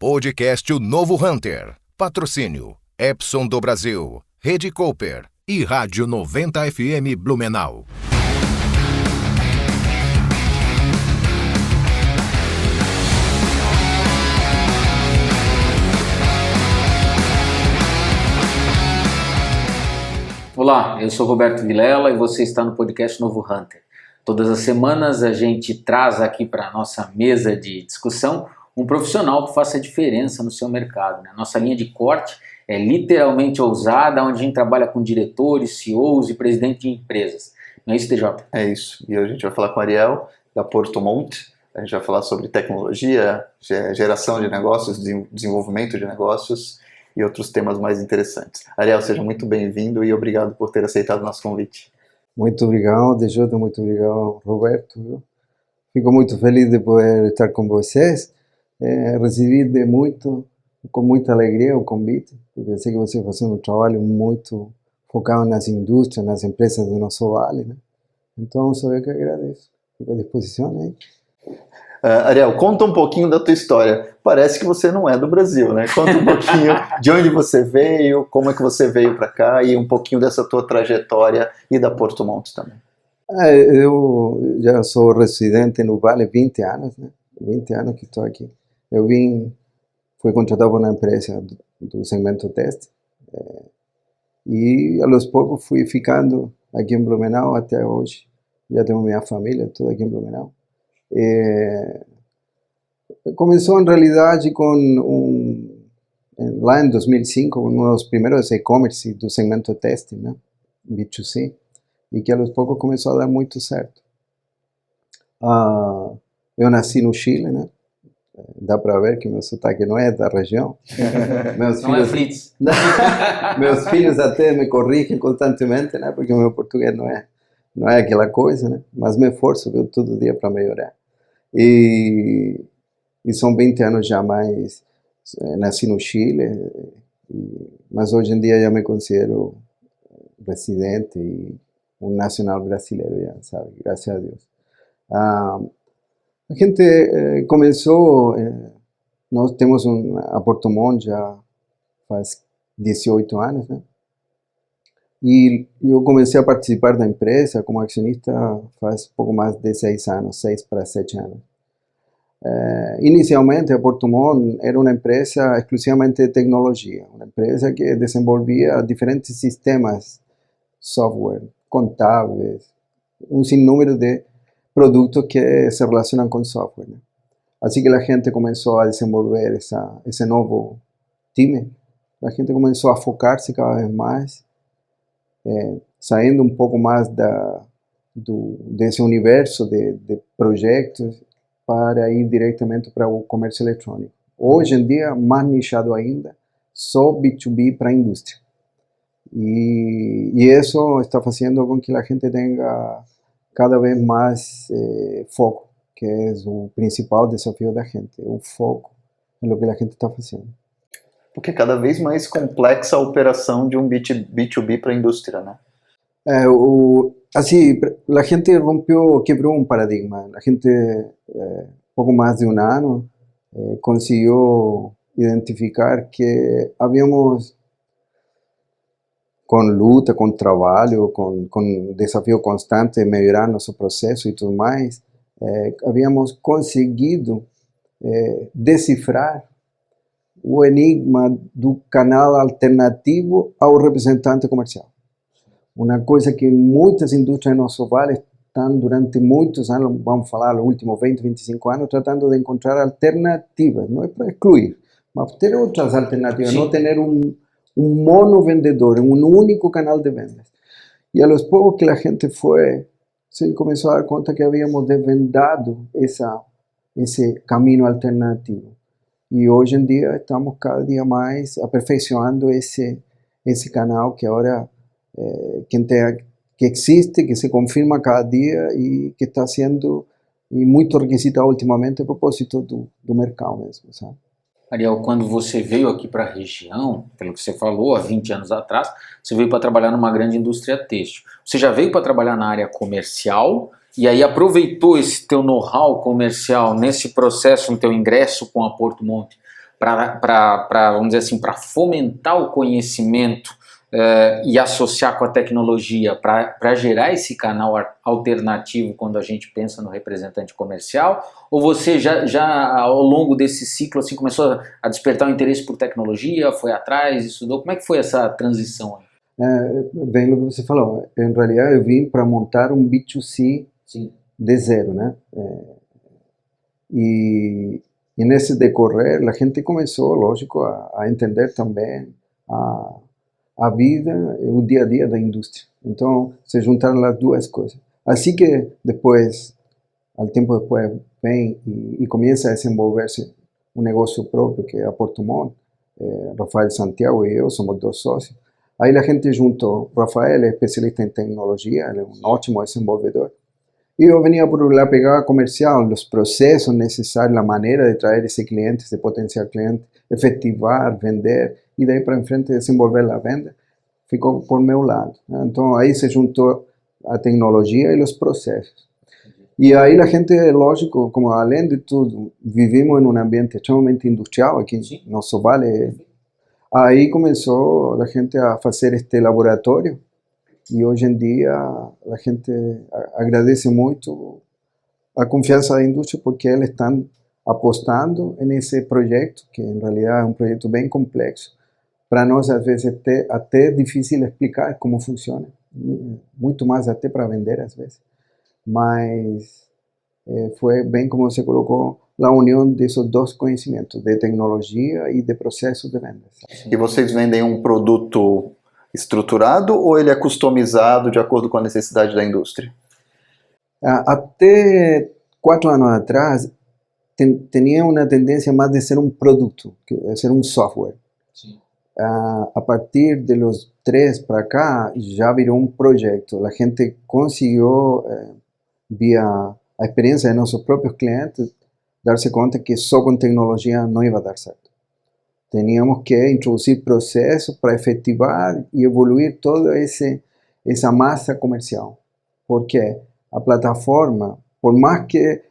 Podcast O Novo Hunter. Patrocínio Epson do Brasil, Rede Cooper e Rádio 90 FM Blumenau. Olá, eu sou Roberto Vilela e você está no podcast Novo Hunter. Todas as semanas a gente traz aqui para a nossa mesa de discussão um profissional que faça diferença no seu mercado, né? Nossa linha de corte é literalmente ousada, onde a gente trabalha com diretores, CEOs e presidentes de empresas. Não é isso, TJ? É isso. E hoje a gente vai falar com o Ariel, da Porto Monte. A gente vai falar sobre tecnologia, geração de negócios, desenvolvimento de negócios e outros temas mais interessantes. Ariel, seja muito bem-vindo e obrigado por ter aceitado o nosso convite. Muito obrigado, DJ, muito obrigado, Roberto. Fico muito feliz de poder estar com vocês. Recebi com muita alegria o convite, porque eu sei que vocês fazem um trabalho muito focado nas indústrias, nas empresas do nosso vale, né? Então, só eu que agradeço. Fico à disposição aí. Ariel, conta um pouquinho da tua história. Parece que você não é do Brasil, né? Conta um pouquinho de onde você veio, como é que você veio para cá e um pouquinho dessa tua trajetória e da Porto Monte também. Eu já sou residente no Vale há 20 anos, né? 20 anos que estou aqui. Fui contratado por uma empresa do segmento teste e aos poucos fui ficando aqui em Blumenau até hoje. Já tenho minha família toda aqui em Blumenau. Começou em realidade lá em 2005, um dos primeiros e-commerce do segmento teste, né? B2C, e que aos poucos começou a dar muito certo. Eu nasci no Chile, né? Dá para ver que meu sotaque não é da região. Não é Fritz. Meus filhos até me corrigem constantemente, né? Porque o meu português não é aquela coisa, né? Mas me esforço todo dia para melhorar. E são 20 anos já mais. Nasci no Chile, mas hoje em dia já me considero residente e um nacional brasileiro, já, sabe? Graças a Deus. A gente começou, nós temos a Porto Monte já faz 18 anos, né? E eu comecei a participar da empresa como acionista faz pouco mais de 6 anos, 6 para 7 anos. Inicialmente a Porto Monte era uma empresa exclusivamente de tecnologia, uma empresa que desenvolvia diferentes sistemas, software, contábeis, um sinnúmero de produtos que se relacionam com software, né? Assim que a gente começou a desenvolver esse novo time, a gente começou a focar-se cada vez mais, saindo um pouco mais desse universo de projetos para ir diretamente para o comércio eletrônico. Hoje em dia, mais nichado ainda, só B2B para a indústria. E isso está fazendo com que a gente tenha cada vez mais foco, que é o principal desafio da gente, o foco no que a gente está fazendo. Porque é cada vez mais complexa a operação de um B2B para a indústria, né? Assim, a gente quebrou um paradigma. A gente, pouco mais de um ano, conseguiu identificar que havíamos, com luta, com trabalho, com desafio constante de melhorar nosso processo e tudo mais, havíamos conseguido decifrar o enigma do canal alternativo ao representante comercial. Uma coisa que muitas indústrias no nosso vale estão durante muitos anos, vamos falar, nos últimos 20, 25 anos, tratando de encontrar alternativas, não é para excluir, mas ter outras alternativas, não ter um mono vendedor, um único canal de vendas. E aos poucos que a gente se começou a dar conta que havíamos desvendado esse caminho alternativo. E hoje em dia estamos cada dia mais aperfeiçoando esse canal que agora que existe, que se confirma cada dia e que está sendo muito requisitado ultimamente a propósito do mercado mesmo, sabe? Ariel, quando você veio aqui para a região, pelo que você falou, há 20 anos atrás, você veio para trabalhar numa grande indústria têxtil. Você já veio para trabalhar na área comercial e aí aproveitou esse teu know-how comercial nesse processo, no teu ingresso com a Porto Monte, vamos dizer assim, para fomentar o conhecimento e associar com a tecnologia para gerar esse canal alternativo quando a gente pensa no representante comercial? Ou você já ao longo desse ciclo assim, começou a despertar o interesse por tecnologia, foi atrás, estudou? Como é que foi essa transição? Bem, o que você falou, em realidade eu vim para montar um B2C Sim. de zero, né? E nesse decorrer, a gente começou, lógico, a entender também a vida, o dia a dia da indústria. Então, se juntaram as duas coisas. Assim que depois, ao tempo depois, vem e começa a desenvolver-se um negócio próprio, que é a Porto Montt, Rafael Santiago e eu somos 2 sócios. Aí a gente juntou, Rafael é especialista em tecnologia, ele é um ótimo desenvolvedor. E eu venía por la pegada comercial, los procesos necesarios, la manera de traer ese cliente, ese potencial cliente, efetivar, vender, y de ahí para enfrente desenvolver la venda, ficou por meu lado. Então aí se juntou a tecnologia e os processos. E aí a gente, lógico, como além de tudo, vivimos em um ambiente extremamente industrial aqui no nosso vale. Aí começou a gente a fazer este laboratório. E hoje em dia a gente agradece muito a confiança da indústria porque eles estão apostando nesse projeto, que em realidade é um projeto bem complexo. Para nós, às vezes, até difícil explicar como funciona, muito mais até para vender, às vezes. Mas foi bem como você colocou, a união desses 2 conhecimentos, de tecnologia e de processo de vendas. E vocês vendem um produto estruturado ou ele é customizado de acordo com a necessidade da indústria? Até 4 anos atrás, tinha uma tendência mais de ser um produto, de ser um software. A partir de los 3 para cá, já virou um projeto. A gente conseguiu, via a experiência de nossos próprios clientes, dar-se conta que só com tecnologia não ia dar certo. Teníamos que introduzir processos para efetivar e evoluir toda essa massa comercial. Porque a plataforma, por mais que...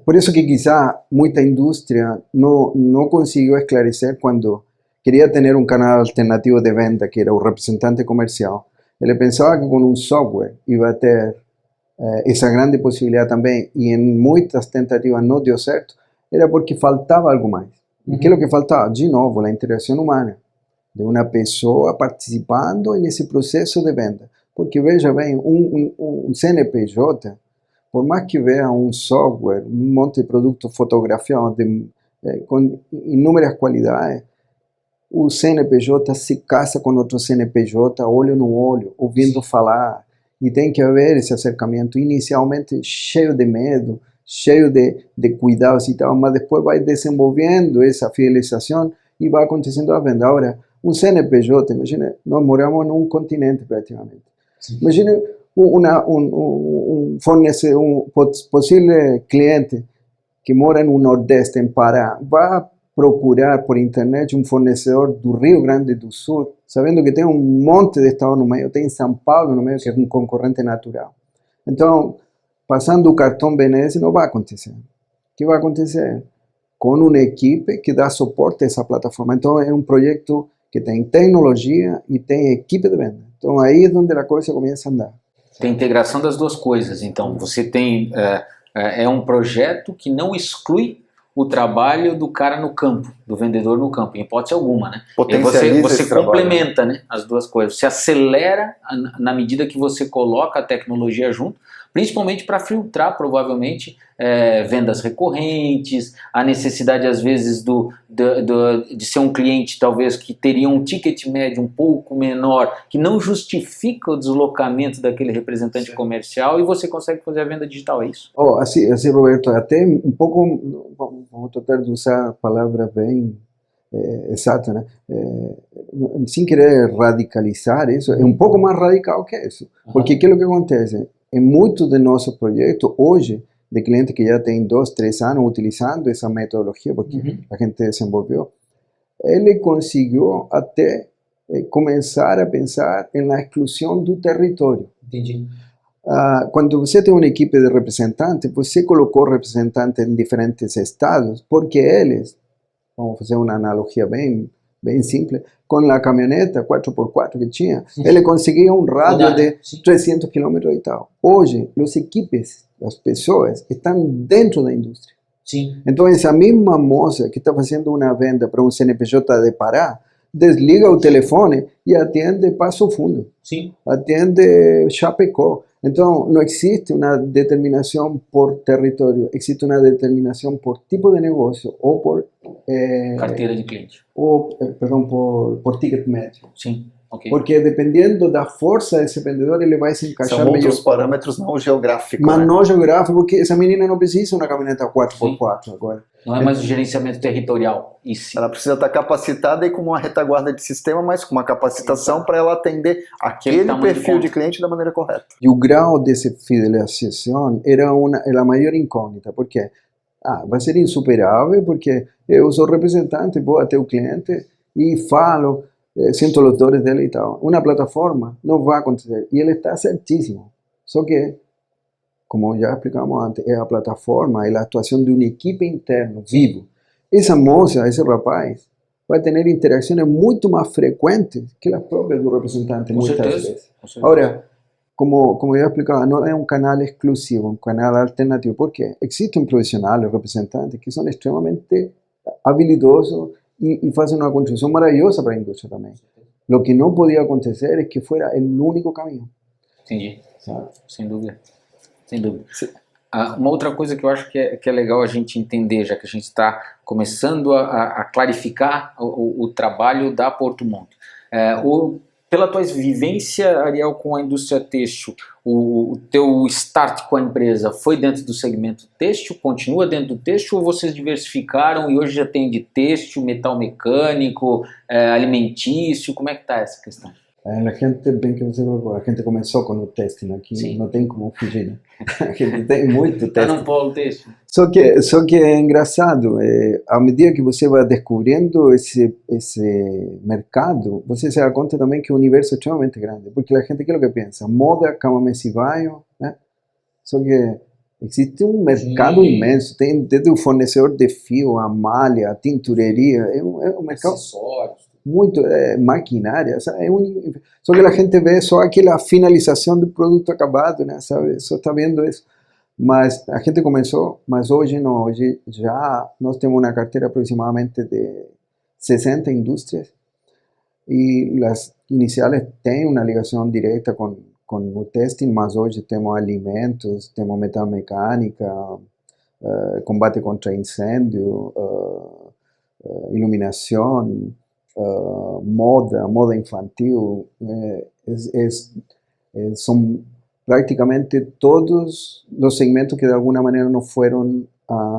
por isso que quizá muita indústria não conseguiu esclarecer quando queria ter um canal alternativo de venda, que era o representante comercial. Ele pensava que com um software ia ter essa grande possibilidade também, e em muitas tentativas não deu certo, era porque faltava algo mais. E que é o que faltava? De novo, a interação humana, de uma pessoa participando nesse processo de venda. Porque veja bem, um CNPJ, por mais que veja um software, um monte de produto fotografiado com inúmeras qualidades, o CNPJ se casa com outro CNPJ, olho no olho, ouvindo falar, e tem que haver esse acercamento inicialmente cheio de medo, cheio de cuidados e tal, mas depois vai desenvolvendo essa fidelização e vai acontecendo a venda. Agora, um CNPJ, imagina, nós moramos num continente praticamente. Sim. Imagina um fornecedor, um possível cliente que mora no Nordeste, em Pará, vai procurar por internet um fornecedor do Rio Grande do Sul, sabendo que tem um monte de estado no meio, tem São Paulo no meio, que é um concorrente natural. Então, passando o cartão BNDES não vai acontecer. O que vai acontecer? Com uma equipe que dá suporte a essa plataforma. Então é um projeto que tem tecnologia e tem equipe de venda. Então aí é onde a coisa começa a andar. Tem integração das 2 coisas. Então você tem um projeto que não exclui o trabalho do cara no campo, do vendedor no campo, em hipótese alguma, né? Você complementa, né, as 2 coisas. Você acelera na medida que você coloca a tecnologia junto, principalmente para filtrar, provavelmente, vendas recorrentes, a necessidade, às vezes, de ser um cliente, talvez, que teria um ticket médio um pouco menor, que não justifica o deslocamento daquele representante comercial, e você consegue fazer a venda digital, é isso? Assim, Roberto, até um pouco, vamos tratar de usar a palavra bem exata, né? Sem querer radicalizar isso, é um pouco mais radical que isso. Porque o que acontece? Em muitos de nossos projetos, hoje, de clientes que já têm 2, 3 anos utilizando essa metodologia, porque a gente desenvolveu, ele conseguiu até começar a pensar na exclusão do território. Entendi. Quando você tem uma equipe de representantes, você colocou representantes em diferentes estados, porque eles vamos fazer uma analogia bem simples, com a caminhoneta 4x4 que tinha, ele conseguia um rádio de 300 km e tal. Hoje, os equipes, as pessoas, estão dentro da indústria. Sim. Então, essa mesma moça que está fazendo uma venda para um CNPJ de Pará, desliga o telefone e atende Passo Fundo, Sim. atende Chapecó. Então, não existe uma determinação por território, existe uma determinação por tipo de negócio ou por... Carteira de cliente. Ou, perdão, por ticket médio. Sim, ok. Porque dependendo da força desse vendedor, ele vai se encaixar São melhor. outros parâmetros não geográficos. Mas né? não geográfico, porque essa menina não precisa uma caminhoneta 4x4 agora. Não é mais o gerenciamento territorial. E sim. Ela precisa estar capacitada e com uma retaguarda de sistema, mas com uma capacitação para ela atender aquele perfil de cliente da maneira correta. E o grau dessa fidelização era a maior incógnita, porque vai ser insuperável, porque eu sou representante, vou até o cliente e falo, sinto os dores dele e tal. Uma plataforma não vai acontecer. E ele está certíssimo. Só que, como já explicamos antes, é a plataforma, é a atuação de uma equipe interna, vivo. Essa moça, esse rapaz, vai ter interações muito mais frequentes que as próprias do representante, muitas vezes. Agora, como eu explicava, não é um canal exclusivo, um canal alternativo. Por quê? Existem profissionais, representantes, que são extremamente habilidosos e fazem uma contribuição maravilhosa para a indústria também. O que não podia acontecer é que fosse o único caminho. Entendi. Sabe? Sem dúvida. Sem dúvida. Uma outra coisa que eu acho que é legal a gente entender, já que a gente está começando a clarificar o trabalho da Porto Monte. Pela tua vivência, Ariel, com a indústria têxtil, o teu start com a empresa foi dentro do segmento têxtil, continua dentro do têxtil, ou vocês diversificaram e hoje já tem de têxtil, metal mecânico, alimentício? Como é que está essa questão? A gente, bem que você falou, a gente começou com o testing aqui, Sim. não tem como fugir, né? A gente tem muito Está testing. num polo têxtil. Só que é engraçado, à medida que você vai descobrindo esse mercado, você se dá conta também que o universo é extremamente grande, porque a gente, o que é o que pensa? Moda, cama, mesa e banho, né? Só que existe um mercado imenso, tem desde o fornecedor de fio, a malha, a tintureria, é um mercado... Acessórios. Muito maquinária, sabe? Só que a gente vê só aquela finalização do produto acabado, né? Sabe? Só está vendo isso. Mas a gente começou, mas hoje não, hoje já nós temos uma carteira aproximadamente de 60 indústrias e as iniciais têm uma ligação direta com o testing, mas hoje temos alimentos, temos metalmecânica, combate contra incêndio, iluminação, moda infantil, são praticamente todos os segmentos que de alguma maneira nos foram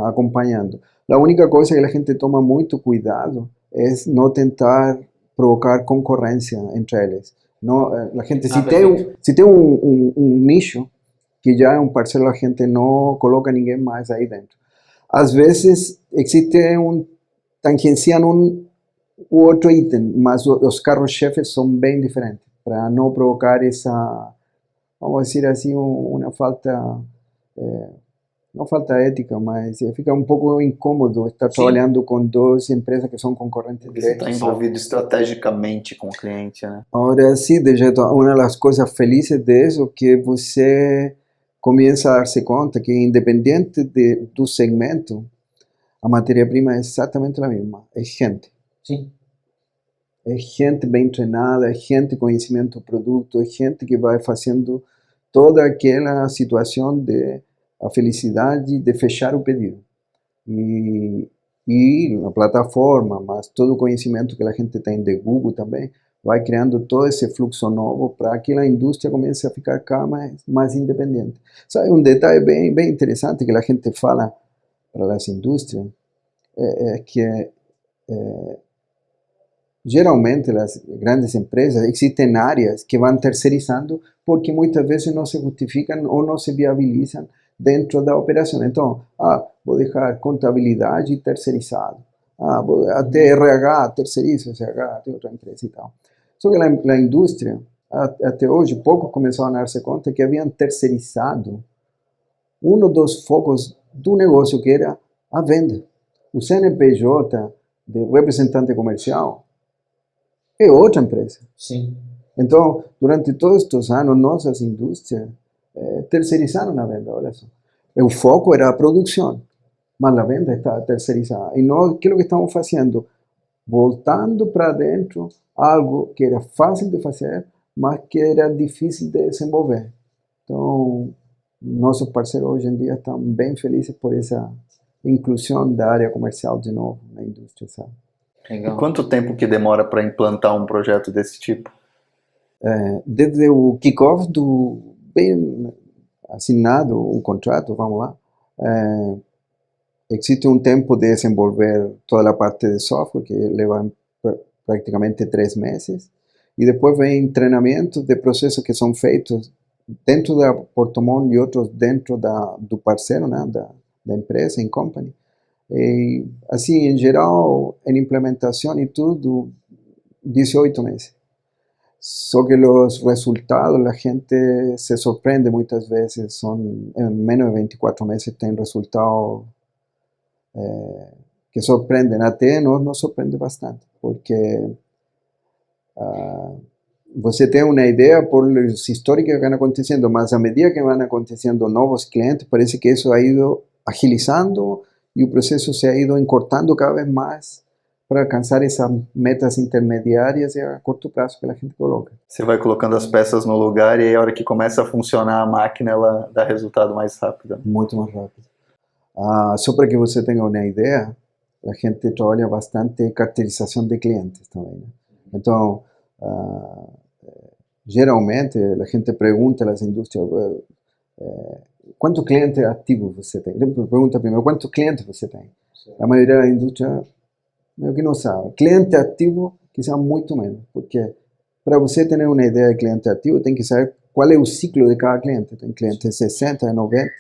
acompanhando. A única coisa que a gente toma muito cuidado é não tentar provocar concorrência entre eles. Não, a gente, se tem um nicho que já é um parceiro, a gente não coloca ninguém mais aí dentro. Às vezes existe tangenciam o outro item, mas os carros-chefes são bem diferentes, para não provocar essa, vamos dizer assim, uma falta, não falta ética, mas fica um pouco incômodo estar trabalhando com duas empresas que são concorrentes diretos. Está envolvido estrategicamente com o cliente, né? Agora, sim, de jeito, uma das coisas felizes disso é que você começa a dar-se conta que, independente do segmento, a matéria-prima é exatamente a mesma, é gente. Sim. É gente bem treinada, é gente com conhecimento do produto, é gente que vai fazendo toda aquela situação de a felicidade de fechar o pedido. E a plataforma, mas todo o conhecimento que a gente tem de Google também, vai criando todo esse fluxo novo para que a indústria comece a ficar mais independente. Sabe, um detalhe bem interessante que a gente fala para as indústrias é que geralmente as grandes empresas existem áreas que vão terceirizando porque muitas vezes não se justificam ou não se viabilizam dentro da operação. Então, vou deixar contabilidade terceirizado, até RH terceirizo, RH tem outra empresa e tal. Só que a indústria, até hoje, poucos começaram a dar-se conta que haviam terceirizado um dos focos do negócio, que era a venda. O CNPJ de representante comercial é outra empresa. Sim. Então, durante todos estes anos, nossas indústrias terceirizaram a venda, olha só. O foco era a produção, mas a venda está terceirizada. E nós, o que estamos fazendo? Voltando para dentro algo que era fácil de fazer, mas que era difícil de desenvolver. Então, nossos parceiros hoje em dia estão bem felizes por essa inclusão da área comercial de novo na indústria, sabe? E quanto tempo que demora para implantar um projeto desse tipo? Desde o kickoff do bem assinado o contrato, vamos lá, existe um tempo de desenvolver toda a parte de software que leva praticamente 3 meses e depois vem treinamentos de processos que são feitos dentro da Portomont e outros dentro do parceiro, né, da empresa, em company. E, assim, em geral, em implementação e tudo, 18 meses. Só que os resultados, a gente se surpreende muitas vezes, em menos de 24 meses tem resultados que surpreendem, até nos surpreende bastante, porque você tem uma ideia por os históricos que vão acontecendo, mas à medida que vão acontecendo novos clientes, parece que isso ha ido agilizando e o processo se ha ido encurtando cada vez mais para alcançar essas metas intermediárias e a curto prazo que a gente coloca. Você vai colocando as peças no lugar e aí a hora que começa a funcionar a máquina, ela dá resultado mais rápido. Muito mais rápido. Só para que você tenha uma ideia, a gente trabalha bastante carteirização de clientes também, né? Então, geralmente a gente pergunta às indústrias quantos clientes ativos você tem. Ele pergunta primeiro quantos clientes você tem. A maioria da indústria meio que não sabe. Cliente ativo, quizá muito menos, porque para você ter uma ideia de cliente ativo, tem que saber qual é o ciclo de cada cliente. Tem cliente de 60, de 90,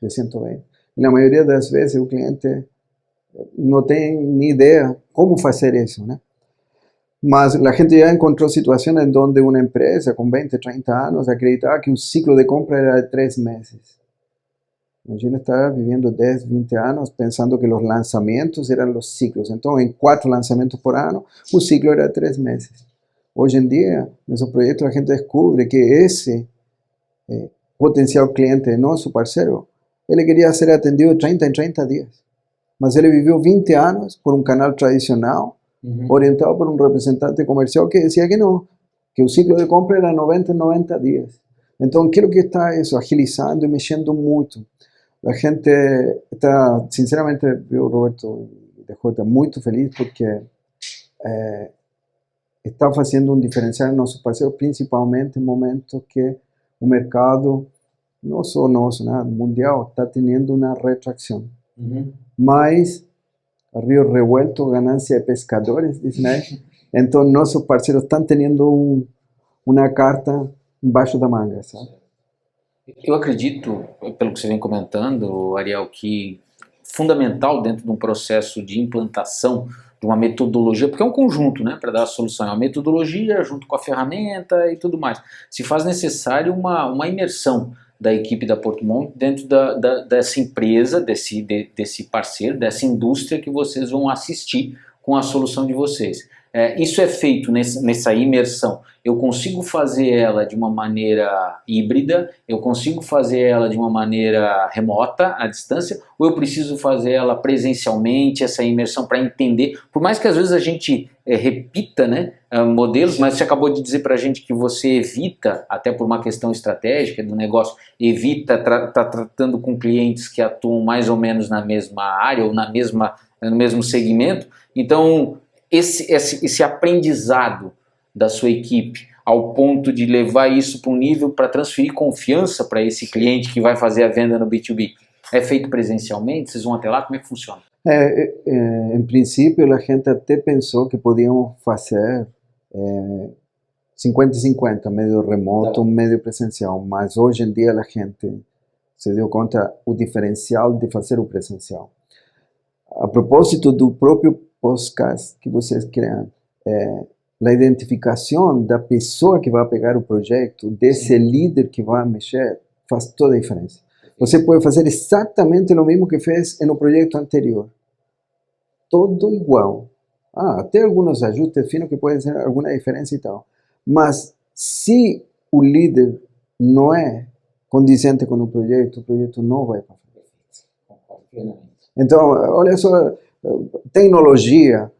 de 120. E na maioria das vezes o cliente não tem nem ideia como fazer isso, né? Mas a gente já encontrou situações em onde uma empresa com 20, 30 anos acreditava que o ciclo de compra era de 3 meses. Imagina estar vivendo 10, 20 anos pensando que os lançamentos eram os ciclos. Então, em 4 lançamentos por ano, o ciclo era de 3 meses. Hoje em dia, nesse projeto, a gente descobre que esse potencial cliente nosso parceiro, ele queria ser atendido 30 em 30 dias. Mas ele viveu 20 anos por um canal tradicional, orientado por um representante comercial que dizia que não, que o ciclo de compra era 90 em 90 dias. Então, quero que está isso, agilizando e mexendo muito. A gente está, sinceramente, eu, Roberto, está muito feliz porque está fazendo um diferencial em nosso parceiro, principalmente em momentos que o mercado, não só nosso, né, mundial, está tendo uma retração. Mas, rio revuelto, ganancia de pescadores, dizem, né? Então, nossos parceiros estão tendo uma carta embaixo da manga, sabe? Eu acredito, pelo que você vem comentando, Ariel, que fundamental dentro de um processo de implantação de uma metodologia, porque é um conjunto, né, para dar a solução, é uma metodologia junto com a ferramenta e tudo mais. Se faz necessário uma imersão da equipe da Portomont dentro dessa empresa, desse parceiro, dessa indústria que vocês vão assistir com a solução de vocês. Isso é feito nessa imersão. Eu consigo fazer ela de uma maneira híbrida, eu consigo fazer ela de uma maneira remota, à distância, ou eu preciso fazer ela presencialmente, essa imersão, para entender, por mais que às vezes a gente repita, né, modelos, mas você acabou de dizer para a gente que você evita, até por uma questão estratégica do negócio, evita tá tratando com clientes que atuam mais ou menos na mesma área ou no mesmo segmento. Então, esse aprendizado da sua equipe ao ponto de levar isso para um nível para transferir confiança para esse cliente que vai fazer a venda no B2B, é feito presencialmente? Vocês vão até lá? Como é que funciona? Em princípio, a gente até pensou que podíamos fazer 50-50, meio remoto, meio presencial, mas hoje em dia a gente se deu conta o diferencial de fazer o presencial. A propósito do próprio podcast que vocês criam, a identificação da pessoa que vai pegar o projeto, desse líder que vai mexer, faz toda a diferença. Você pode fazer exatamente o mesmo que fez no projeto anterior. Todo igual. Até alguns ajustes finos que podem ser alguma diferença e tal. Mas se o líder não é condizente com o projeto não vai para frente. Então, olha só, tecnologia,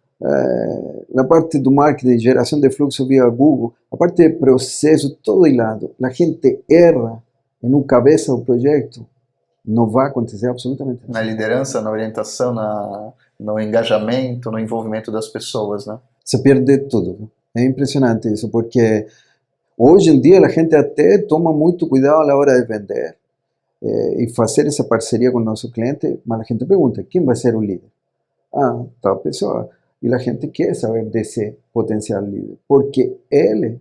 na parte do marketing, geração de fluxo via Google, a parte de processo, todo de lado. A gente erra em um cabeça do projeto, não vai acontecer absolutamente nada. Na liderança, na orientação, no engajamento, no envolvimento das pessoas, né? Se perde tudo. É impressionante isso, porque hoje em dia a gente até toma muito cuidado na hora de vender e fazer essa parceria com o nosso cliente, mas a gente pergunta, quem vai ser o líder? Tal pessoa. E a gente quer saber desse potencial líder, porque ele,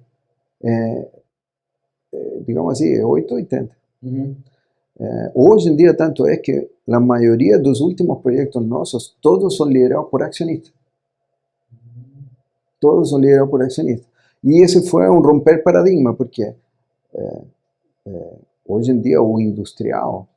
digamos assim, é 880. Hoje em dia, tanto é que a maioria dos últimos projetos nossos, todos são liderados por acionistas. Todos são liderados por acionistas. E esse foi um romper paradigma, porque hoje em dia o industrial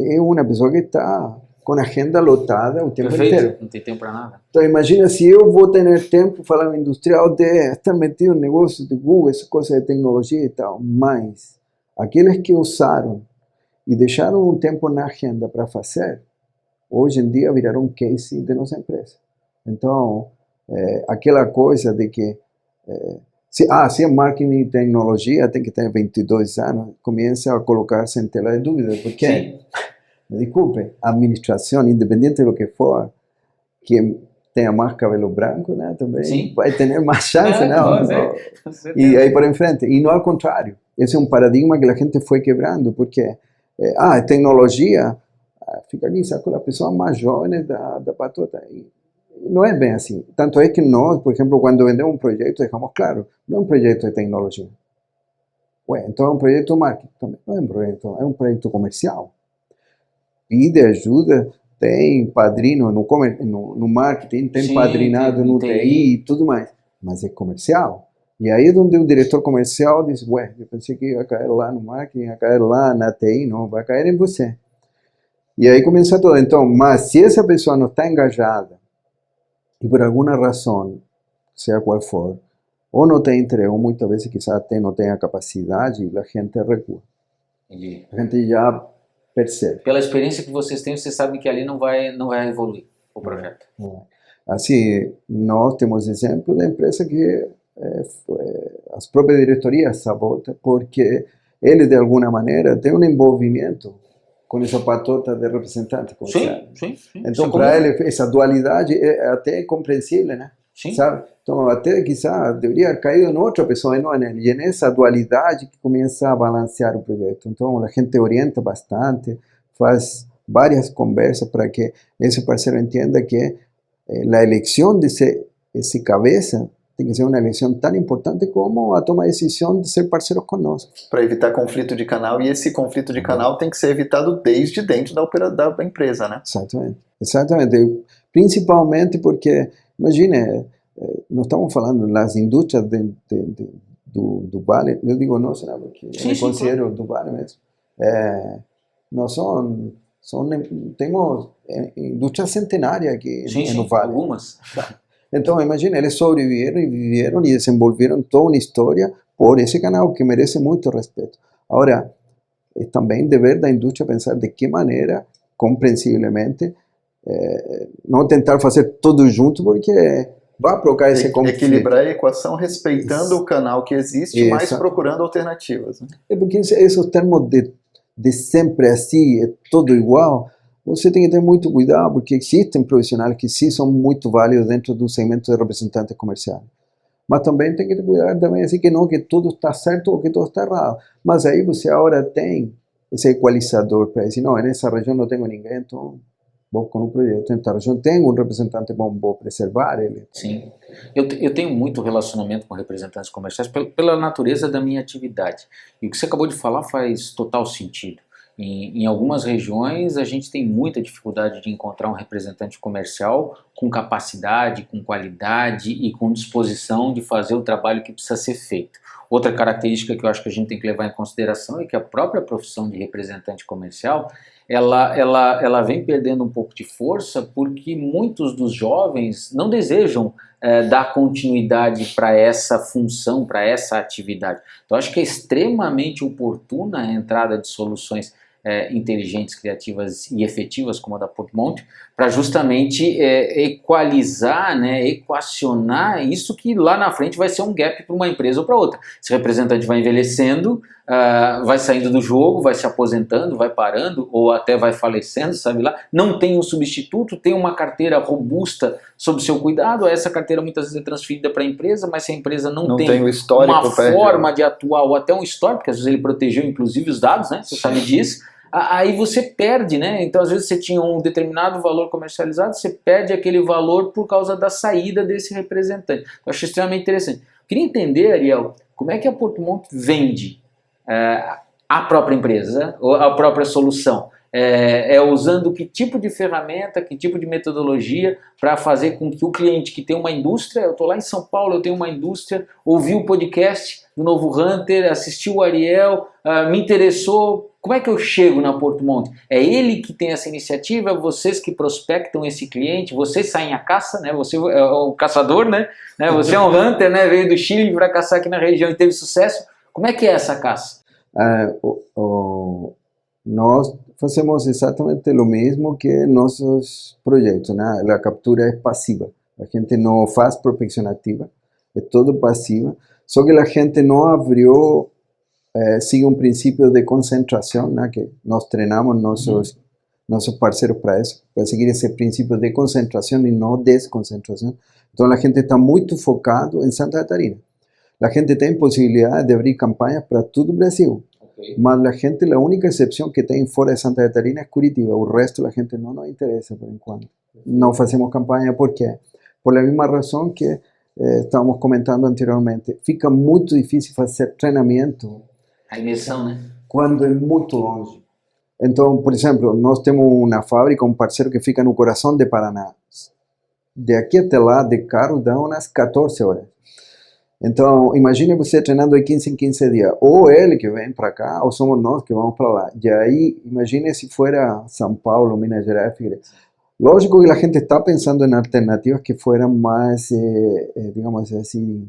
é uma pessoa que está com a agenda lotada o tempo inteiro. Não tem tempo para nada. Então imagina se eu vou ter tempo para falar industrial de estar metido no negócio de Google, essa coisa de tecnologia e tal. Mas aqueles que usaram e deixaram um tempo na agenda para fazer, hoje em dia viraram case de nossa empresa. Então, aquela coisa de que se é marketing e tecnologia, tem que ter 22 anos, começa a colocar-se em tela de dúvida, porque, me desculpe, a administração, independente do que for, que tenha mais cabelo branco, né, também vai ter mais chance, e aí para em frente. E não ao contrário, esse é um paradigma que a gente foi quebrando, porque tecnologia, fica aqui, sacou a pessoa mais jovem da patota. E não é bem assim. Tanto é que nós, por exemplo, quando vendemos um projeto, deixamos claro, não é um projeto de tecnologia. Então é um projeto de marketing também. Não é um projeto, é um projeto comercial. Pede ajuda, tem padrino no marketing, tem padrinado no TI e tudo mais. Mas é comercial. E aí é onde o diretor comercial diz, eu pensei que ia cair lá no marketing, ia cair lá na TI, não, vai cair em você. E aí começa tudo. Então, mas se essa pessoa não está engajada, e por alguma razão, seja qual for, ou não tem interesse, ou muitas vezes quizás até não tenha capacidade, a gente recua. Entendi. A gente já percebe. Pela experiência que vocês têm, vocês sabem que ali não vai evoluir o projeto. Assim, nós temos exemplo da empresa que as próprias diretorias sabotam, porque ele, de alguma maneira, tem um envolvimento com essa patota de representante comercial. Sim. Então, para ele, essa dualidade é até compreensível, né? Sim. Sabe? Então, até quizás deveria cair em outra pessoa, não nele. E é nessa dualidade que começa a balancear o projeto. Então, a gente orienta bastante, faz várias conversas para que esse parceiro entenda que a eleição de esse cabeça tem que ser uma eleição tão importante como a toma de decisão de ser parceiro conosco. Para evitar conflito de canal, e esse conflito de canal tem que ser evitado desde dentro da empresa, né? Exatamente. Principalmente porque, imagine, nós estamos falando das indústrias do Vale, eu digo nossa, né, porque eu considero do Vale mesmo. Nós temos indústria centenária aqui no Vale. Algumas. Então, imagina, eles sobreviveram e viveram e desenvolveram toda uma história por esse canal que merece muito respeito. Agora, é também dever da indústria pensar de que maneira, compreensivelmente, não tentar fazer tudo junto, porque vai provocar esse conflito. Equilibrar a equação respeitando o canal que existe, mas procurando alternativas. Né? É porque esses termos de sempre assim, é tudo igual, você tem que ter muito cuidado, porque existem profissionais que sim são muito válidos dentro do segmento de representante comercial. Mas também tem que ter cuidado também, assim, que não que tudo está certo ou que tudo está errado. Mas aí você agora tem esse equalizador para dizer, não, nessa região não tenho ninguém, então vou com um projeto. Nessa região tenho um representante bom, vou preservar ele. Sim. Eu tenho muito relacionamento com representantes comerciais pela natureza da minha atividade. E o que você acabou de falar faz total sentido. Em algumas regiões a gente tem muita dificuldade de encontrar um representante comercial com capacidade, com qualidade e com disposição de fazer o trabalho que precisa ser feito. Outra característica que eu acho que a gente tem que levar em consideração é que a própria profissão de representante comercial ela vem perdendo um pouco de força porque muitos dos jovens não desejam dar continuidade para essa função, para essa atividade. Então, acho que é extremamente oportuna a entrada de soluções inteligentes, criativas e efetivas, como a da Portmont, para justamente equalizar, né, equacionar isso que lá na frente vai ser um gap para uma empresa ou para outra. Esse representante vai envelhecendo, vai saindo do jogo, vai se aposentando, vai parando ou até vai falecendo, sabe lá, não tem um substituto, tem uma carteira robusta sob seu cuidado, essa carteira muitas vezes é transferida para a empresa, mas se a empresa não tem o histórico, uma forma de atuar ou até um histórico, porque às vezes ele protegeu inclusive os dados, né, você sabe disso, aí você perde, né? Então às vezes você tinha um determinado valor comercializado, você perde aquele valor por causa da saída desse representante. Eu acho extremamente interessante. Queria entender, Ariel, como é que a Portmont vende a própria empresa, ou a própria solução? Usando que tipo de ferramenta, que tipo de metodologia para fazer com que o cliente que tem uma indústria, eu estou lá em São Paulo, eu tenho uma indústria, ouvi o podcast do Novo Hunter, assisti o Ariel, me interessou, como é que eu chego na Portmont? É ele que tem essa iniciativa, vocês que prospectam esse cliente, vocês saem à caça, né? Você é o caçador, né? Você é um hunter, né? Veio do Chile para caçar aqui na região e teve sucesso. Como é que é essa caça? Nós fazemos exatamente o mesmo que nossos projetos, né? A captura é passiva, a gente não faz prospecção ativa, é todo passiva, só que a gente não abriu, sigue um princípio de concentração, né? Que nós treinamos nossos parceiros para isso, para seguir esse princípio de concentração e não desconcentração. Então a gente está muito focado em Santa Catarina. A gente tem possibilidade de abrir campanhas para todo o Brasil. Mas a única exceção que tem fora de Santa Catarina é Curitiba, o resto a gente não nos interessa por enquanto. Não fazemos campanha, por quê? Por a mesma razão que estávamos comentando anteriormente, fica muito difícil fazer treinamento. A imersão, né? Quando é muito longe. Então, por exemplo, nós temos uma fábrica, um parceiro que fica no coração de Paraná. De aqui até lá, de carro, dá umas 14 horas. Então, imagine você treinando de 15 em 15 dias. Ou ele que vem para cá, ou somos nós que vamos para lá. E aí, imagine se fuera São Paulo, Minas Gerais, Figueiredo. Lógico que a gente está pensando em alternativas que fueran mais, digamos assim,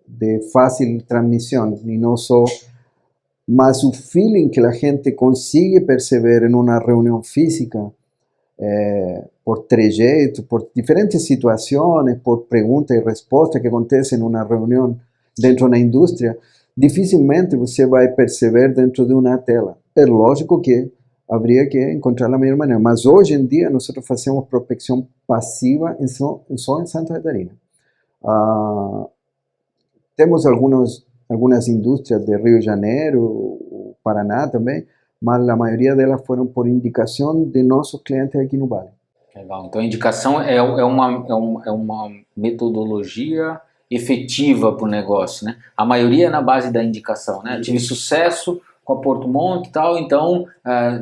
de fácil transmissão, e não só. Mas o feeling que a gente consegue perceber em uma reunião física, por trejeito, por diferentes situações, por pergunta e resposta que acontecem em uma reunião dentro da indústria, dificilmente você vai perceber dentro de uma tela. É lógico que haveria que encontrar a melhor maneira, mas hoje em dia nós fazemos prospecção passiva só em Santa Catarina. Temos algumas indústrias de Rio de Janeiro, Paraná também, mas a maioria delas foram por indicação de nossos clientes aqui no Vale. Legal. Então a indicação é uma metodologia efetiva para o negócio, né? A maioria é na base da indicação, né? Eu tive sucesso com a Portmont e tal, então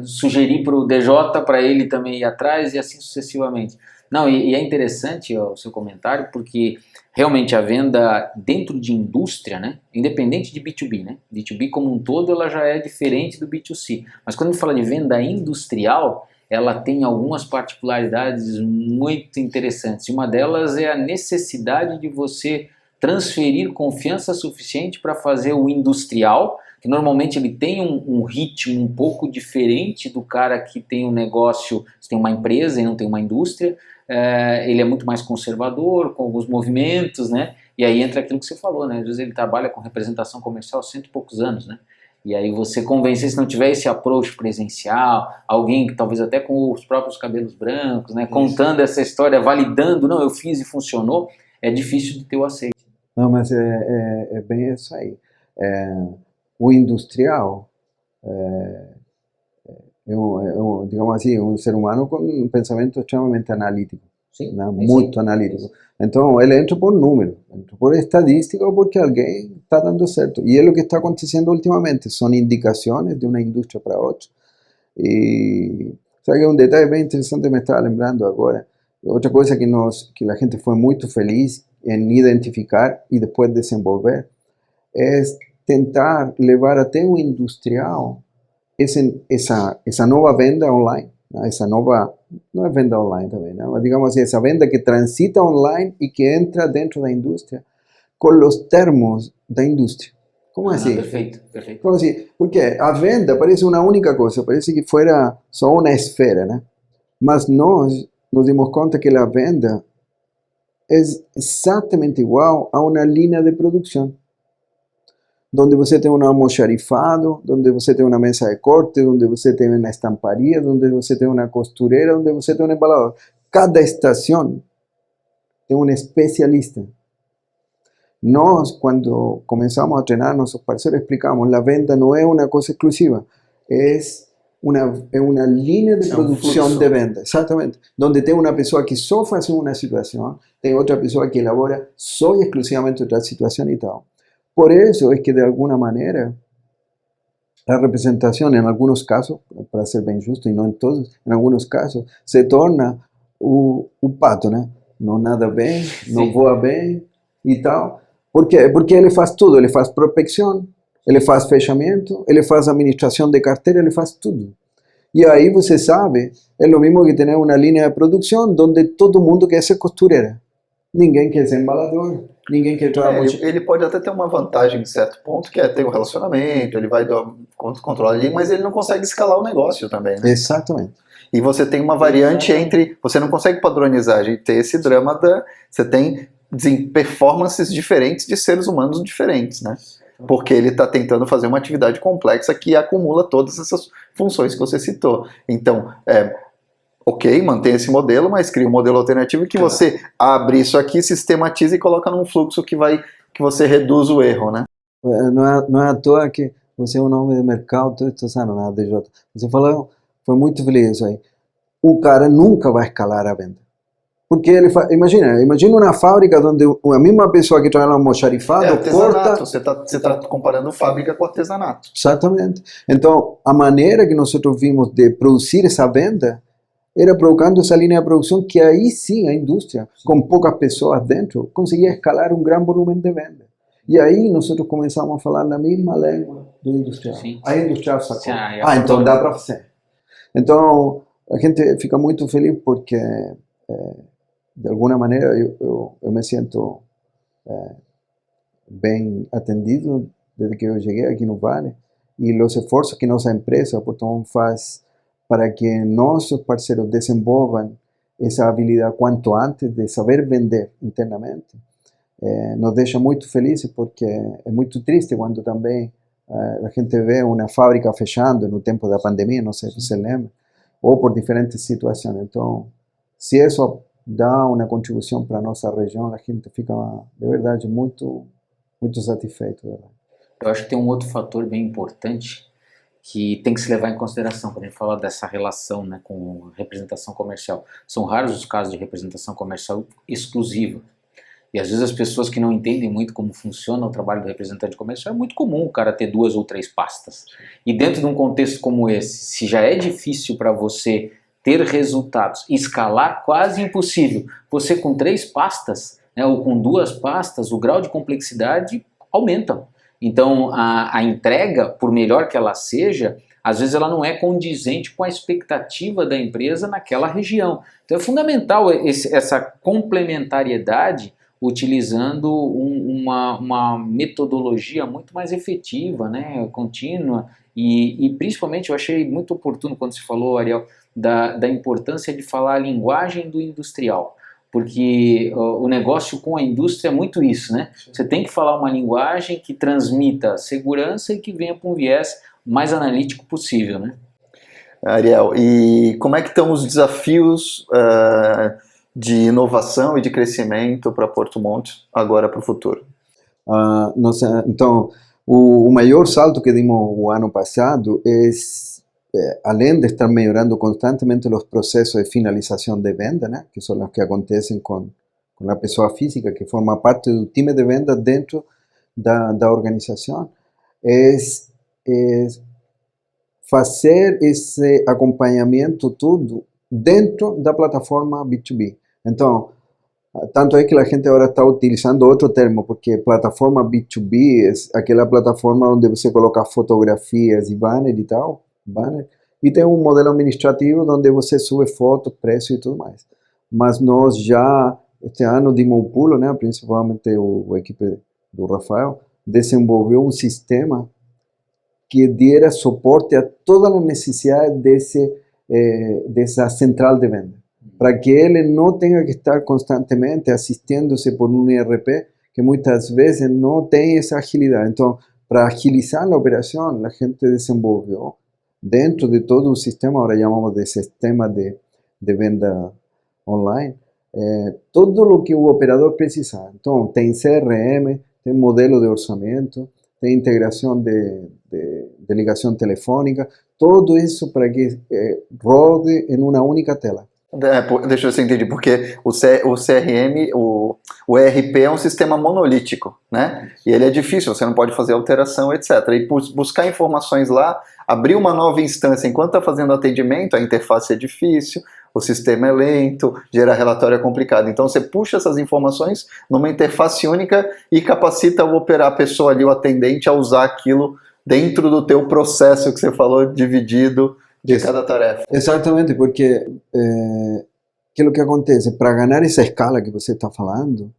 sugeri para o DJ para ele também ir atrás e assim sucessivamente. Não, e é interessante o seu comentário, porque realmente a venda dentro de indústria, né, independente de B2B, né, B2B como um todo ela já é diferente do B2C, mas quando a gente fala de venda industrial, ela tem algumas particularidades muito interessantes, e uma delas é a necessidade de você transferir confiança suficiente para fazer o industrial, que normalmente ele tem um ritmo um pouco diferente do cara que tem um negócio, tem uma empresa e não tem uma indústria. Ele é muito mais conservador, com alguns movimentos, né? E aí entra aquilo que você falou, né? Às vezes ele trabalha com representação comercial há 100 e poucos anos, né? E aí você convencer, se não tiver esse approach presencial, alguém que talvez até com os próprios cabelos brancos, né? Contando essa história, validando, não, eu fiz e funcionou, é difícil de ter o aceite. Não, mas é bem isso aí. O industrial digamos assim, um ser humano com um pensamento extremamente analítico. Sim, né? Muito analítico. Então, ele entra por número, entra por estadística ou porque alguém está dando certo. E é o que está acontecendo ultimamente. São indicações de uma indústria para outra. E sabe, um detalhe bem interessante me estava lembrando agora. Outra coisa que a gente foi muito feliz em identificar e depois desenvolver é tentar levar até o industrial essa nova venda online, né? Essa nova, não é venda online também, né? Mas digamos assim, essa venda que transita online e que entra dentro da indústria com os termos da indústria. Como assim? Perfeito, perfeito. Como assim? Porque a venda parece uma única coisa, parece que fuera só uma esfera, né? Mas nós nos dimos conta que a venda é exatamente igual a uma linha de produção, onde você tem um almoxarifado, onde você tem uma mesa de corte, onde você tem uma estamparia, onde você tem uma costureira, onde você tem um embalador. Cada estação tem um especialista. Nós, quando começamos a treinar nossos parceiros, explicamos, a venda não é uma coisa exclusiva, é uma linha de produção de venda, exatamente, onde tem uma pessoa que só faz uma situação, tem outra pessoa que elabora só e exclusivamente outra situação e tal. Por isso é que, de alguma maneira, a representação, em alguns casos, para ser bem justo, e não em todos, em alguns casos, se torna o pato, né? Não nada bem, não voa bem e tal. Por quê? Porque ele faz tudo, ele faz prospecção, ele faz fechamento, ele faz administração de carteira, ele faz tudo. E aí você sabe, é o mesmo que ter uma linha de produção onde todo mundo quer ser costureira. Ninguém quer ser embalador, ninguém quer trabalhar. Ele pode até ter uma vantagem em certo ponto, que é ter um relacionamento, ele vai controlar ali, mas ele não consegue escalar o negócio também, né? Exatamente. E você tem uma variante entre... Você não consegue padronizar, a gente tem esse drama da... Você tem performances diferentes de seres humanos diferentes, né? Porque ele está tentando fazer uma atividade complexa que acumula todas essas funções que você citou. Então, ok, mantém esse modelo, mas cria um modelo alternativo que você abre isso aqui, sistematiza e coloca num fluxo que você reduz o erro, né? Não é à toa que você é um nome de mercado todos estes anos na DJ. Você falou, foi muito feliz isso aí. O cara nunca vai escalar a venda. Porque ele imagina uma fábrica onde a mesma pessoa que trabalha no almoxarifado corta... Você está comparando fábrica com artesanato. Exatamente. Então, a maneira que nós vimos de produzir essa venda era provocando essa linha de produção que aí sim a indústria, com poucas pessoas dentro, conseguia escalar um grande volume de venda. E aí nós começamos a falar na mesma língua do industrial. Sim. A industrial sacou. Sim, então dá para fazer. Então, a gente fica muito feliz porque... de alguma maneira eu me sinto bem atendido desde que eu cheguei aqui no Vale e os esforços que nossa empresa Portomont faz para que nossos parceiros desenvolvam essa habilidade quanto antes de saber vender internamente nos deixa muito felizes, porque é muito triste quando também a gente vê uma fábrica fechando no tempo da pandemia, não sei se você lembra, ou por diferentes situações. Então, se isso dá uma contribuição para a nossa região, a gente fica, de verdade, muito, muito satisfeito. Eu acho que tem um outro fator bem importante que tem que se levar em consideração quando a gente fala dessa relação, né, com representação comercial. São raros os casos de representação comercial exclusiva. E às vezes as pessoas que não entendem muito como funciona o trabalho do representante comercial, é muito comum o cara ter 2 ou 3 pastas. E dentro de um contexto como esse, se já é difícil para você ter resultados, escalar quase impossível, você com 3 pastas, né, ou com 2 pastas, o grau de complexidade aumenta. Então a entrega, por melhor que ela seja, às vezes ela não é condizente com a expectativa da empresa naquela região. Então é fundamental essa complementariedade, utilizando uma metodologia muito mais efetiva, né, contínua, e principalmente eu achei muito oportuno quando você falou, Ariel, da importância de falar a linguagem do industrial, porque o negócio com a indústria é muito isso, né? Você tem que falar uma linguagem que transmita segurança e que venha com um viés mais analítico possível, né? Ariel, e como é que estão os desafios de inovação e de crescimento para Portomont agora para o futuro? Então, o maior salto que dimos o ano passado é, além de estar melhorando constantemente os processos de finalização de venda, né, que são os que acontecem com a pessoa física que forma parte do time de venda dentro da organização, é fazer esse acompanhamento tudo dentro da plataforma B2B. Então, tanto é que a gente agora está utilizando outro termo, porque plataforma B2B é aquela plataforma onde você coloca fotografias e banner e tal, banner, e tem um modelo administrativo onde você sube fotos, preço e tudo mais. Mas nós já, este ano, dimos um pulo, né, principalmente a equipe do Rafael, desenvolveu um sistema que diera suporte a todas as necessidades dessa central de venda, para que ele não tenha que estar constantemente assistindo-se por um ERP, que muitas vezes não tem essa agilidade. Então, para agilizar a operação, a gente desenvolveu, dentro de todo o sistema, agora chamamos de sistema de venda online, todo o que o operador precisar. Então, tem CRM, tem modelo de orçamento, tem integração de ligação telefônica, tudo isso para que rode em uma única tela. Deixa eu ver se eu entendi, porque o CRM, o ERP é um sistema monolítico, né? E ele é difícil, você não pode fazer alteração, etc. E buscar informações lá, abrir uma nova instância enquanto está fazendo atendimento, a interface é difícil, o sistema é lento, gerar relatório é complicado. Então você puxa essas informações numa interface única e capacita a pessoa ali, o atendente, a usar aquilo dentro do teu processo que você falou, dividido de cada tarefa. Exatamente, porque que é o que acontece? Para ganhar essa escala que você está falando,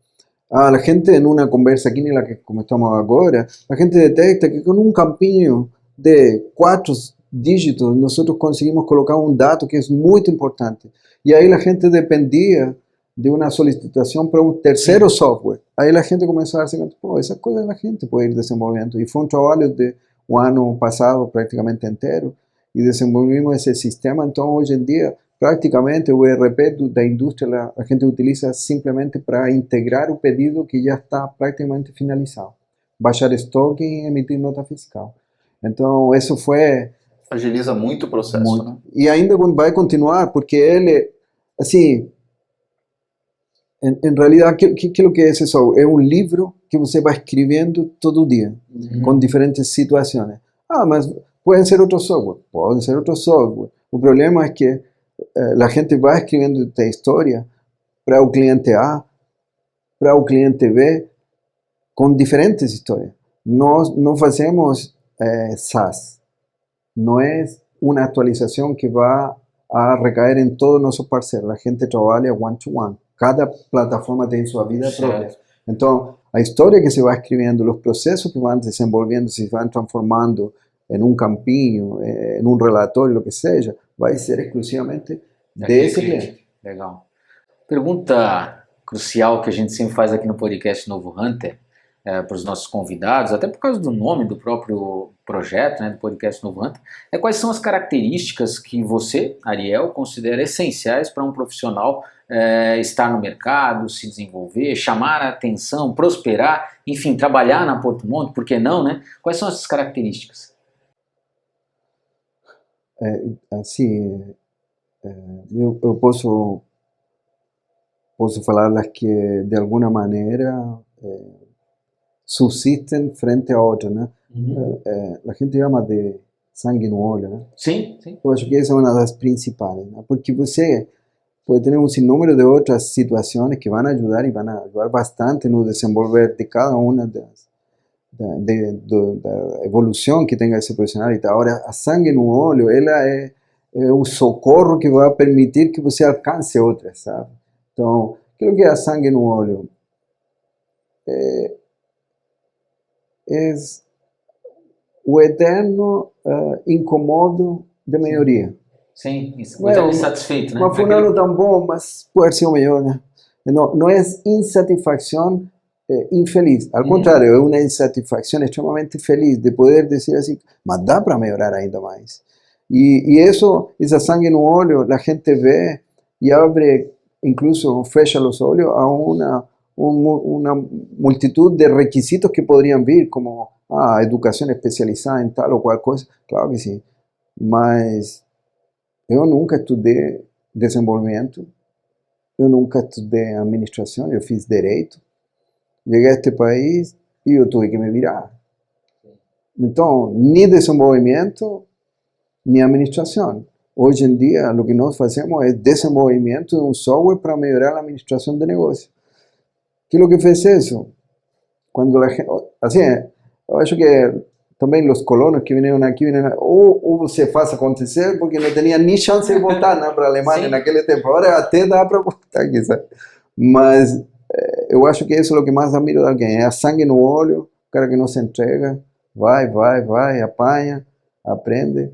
a gente em uma conversa aqui, como estamos agora, a gente detecta que com um campinho de 4 dígitos nós conseguimos colocar um dado que é muito importante. E aí a gente dependia de uma solicitação para um terceiro software. Aí a gente começou a dizer, pô, essa coisa a gente pode ir desenvolvendo. E foi um trabalho de um ano passado praticamente inteiro, e desenvolvimos esse sistema. Então, hoje em dia, praticamente o ERP da indústria a gente utiliza simplesmente para integrar o pedido que já está praticamente finalizado, baixar estoque e emitir nota fiscal. Então, isso foi... Agiliza muito o processo, muito. Né? E ainda vai continuar, porque ele, assim, em realidade, aquilo que é esse software? É um livro que você vai escrevendo todo dia, com diferentes situações. Ah, mas pueden ser otros software, pueden ser otros software. O problema es que la gente va escribiendo esta historia para o cliente A, para o cliente B, con diferentes historias. No hacemos SaaS. No es una actualización que va a recaer en todos nuestros parceros. La gente trabaja one-to-one. Cada plataforma tiene su vida propia. Entonces, a historia que se va escribiendo, los procesos que van desenvolviendo, se van transformando en un campinho, en un relatório, lo que seja, vai ser exclusivamente desse cliente. Legal. Pergunta crucial que a gente sempre faz aqui no podcast Novo Hunter, para os nossos convidados, até por causa do nome do próprio projeto, né, do podcast Novo Hunter, quais são as características que você, Ariel, considera essenciais para um profissional estar no mercado, se desenvolver, chamar a atenção, prosperar, enfim, trabalhar na Porto Monte, por que não, né? Quais são essas características? Eu posso falar que de alguma maneira subsistem frente a outras, né? A gente chama de sangue no olho, né? Sim, sim. Eu acho que essa é uma das principais, né? Porque você pode ter um sinnúmero de outras situações que vão ajudar e vão ajudar bastante no desenvolver de cada uma da evolução que tenha esse profissional. Agora, a sangue no olho, ela é o socorro que vai permitir que você alcance outras, sabe? Então, o que é a sangue no olho? É o eterno incomodo de melhoria. Sim, muito insatisfeito, né? Mas fulano tão bom, mas pode ser o melhor, né? Não é insatisfação infeliz. Ao contrário, é uma insatisfação extremamente feliz de poder dizer assim, mas dá para melhorar ainda mais. E essa sangue no olho, a gente vê e abre, incluso fecha os olhos a uma multitud de requisitos que poderiam vir, como educação especializada em tal ou qual coisa. Claro que sim. Mas eu nunca estudei desenvolvimento, eu nunca estudei administração, eu fiz direito. Cheguei a este país e eu tive que me virar. Então, nem desenvolvimento, nem administração. Hoje em dia, o que nós fazemos é desenvolvimento de um software para melhorar a administração de negócio. Que é o que fez isso? Quando a gente, assim, eu acho que também os colonos que vieram aqui, ou você faz acontecer, porque não tinha nem chance de voltar, né, para a Alemanha naquele tempo. Agora até dá para voltar aqui, sabe? Mas eu acho que isso é o que mais admiro de alguém, é a sangue no olho, o cara que não se entrega, vai, apanha, aprende.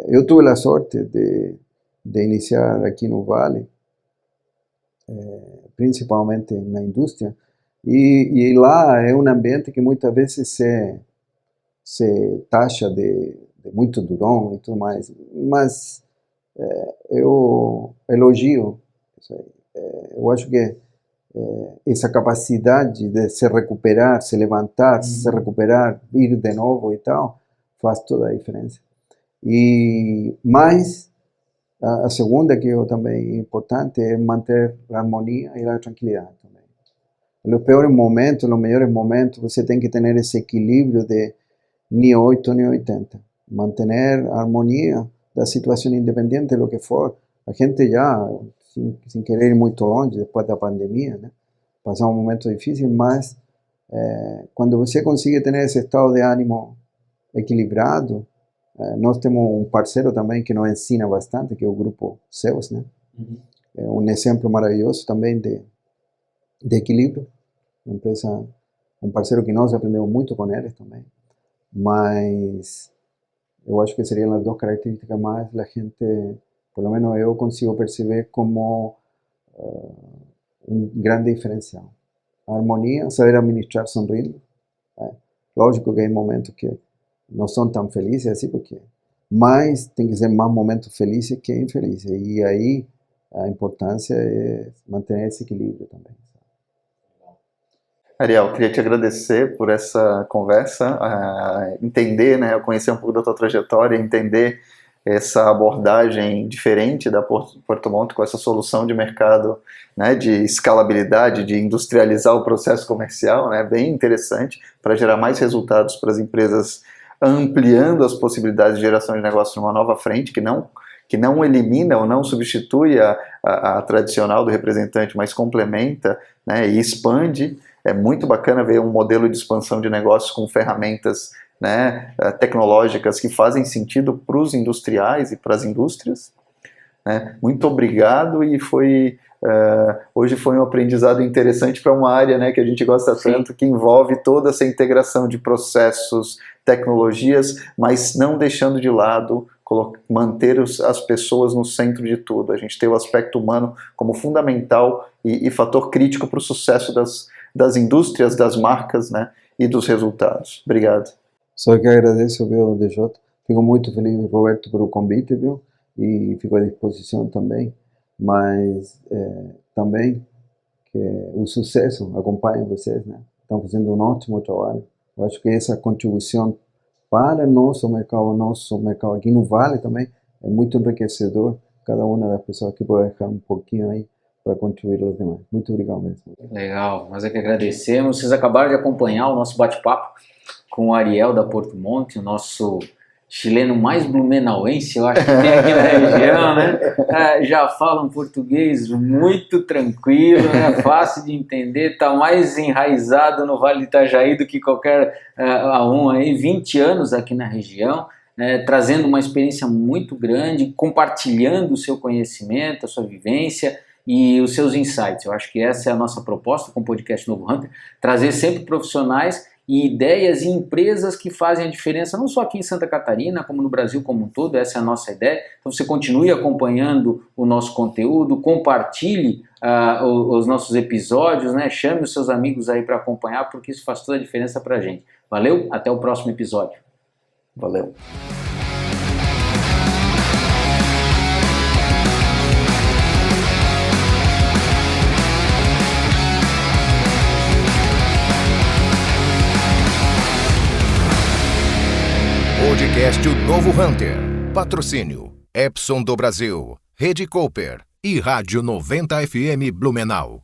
Eu tive a sorte de iniciar aqui no Vale, principalmente na indústria, e lá é um ambiente que muitas vezes se taxa de muito durão e tudo mais, mas eu elogio isso aí. Eu acho que essa capacidade de se recuperar, se levantar, se recuperar, ir de novo e tal, faz toda a diferença. E mais, a segunda que eu também importante é manter a harmonia e a tranquilidade também. Nos piores momentos, nos melhores momentos, você tem que ter esse equilíbrio de nem 8 nem 80. Manter a harmonia da situação independente, do que for. A gente já, sem querer ir muito longe, depois da pandemia, né? Passar um momento difícil, mas quando você consegue ter esse estado de ânimo equilibrado, nós temos um parceiro também que nos ensina bastante, que é o Grupo Seus, né? É um exemplo maravilhoso também de equilíbrio. Uma empresa, um parceiro que nós aprendemos muito com eles também. Mas eu acho que seriam as duas características mais a gente, pelo menos eu consigo perceber como um grande diferencial. A harmonia, saber administrar sorrindo. Lógico que há momentos que não são tão felizes assim, porque mas tem que ser mais momentos felizes que infelizes. E aí a importância é manter esse equilíbrio também. Ariel, queria te agradecer por essa conversa, entender, né, conhecer um pouco da tua trajetória, entender essa abordagem diferente da Porto Montt com essa solução de mercado, né, de escalabilidade, de industrializar o processo comercial, né, bem interessante, para gerar mais resultados para as empresas, ampliando as possibilidades de geração de negócio numa nova frente, que não elimina ou não substitui a tradicional do representante, mas complementa, né, e expande. É muito bacana ver um modelo de expansão de negócios com ferramentas, né, tecnológicas que fazem sentido para os industriais e para as indústrias. Né? Muito obrigado, e hoje foi um aprendizado interessante para uma área, né, que a gente gosta tanto, que envolve toda essa integração de processos, tecnologias, mas não deixando de lado manter as pessoas no centro de tudo. A gente tem o aspecto humano como fundamental e fator crítico para o sucesso das indústrias, das marcas, né, e dos resultados. Obrigado. Só que agradeço, viu, DJ. Fico muito feliz, Roberto, pelo convite, viu? E fico à disposição também. Mas também que o sucesso acompanhe vocês, né? Estão fazendo um ótimo trabalho. Eu acho que essa contribuição para nosso mercado aqui no Vale também é muito enriquecedor. Cada uma das pessoas que pode deixar um pouquinho aí para contribuir aos demais. Muito obrigado mesmo. Legal, nós é que agradecemos. Vocês acabaram de acompanhar o nosso bate-papo com o Ariel da Porto Montt, o nosso chileno mais blumenauense, eu acho que tem aqui na região, né? Já fala um português muito tranquilo, né? Fácil de entender, está mais enraizado no Vale do Itajaí do que qualquer um aí, 20 anos aqui na região, trazendo uma experiência muito grande, compartilhando o seu conhecimento, a sua vivência e os seus insights. Eu acho que essa é a nossa proposta com o podcast Novo Hunter, trazer sempre profissionais e ideias e empresas que fazem a diferença, não só aqui em Santa Catarina, como no Brasil como um todo. Essa é a nossa ideia. Então você continue acompanhando o nosso conteúdo, compartilhe os nossos episódios, né? Chame os seus amigos aí para acompanhar, porque isso faz toda a diferença para a gente. Valeu? Até o próximo episódio. Valeu. Podcast O Novo Hunter. Patrocínio Epson do Brasil, Rede Cooper e Rádio 90 FM Blumenau.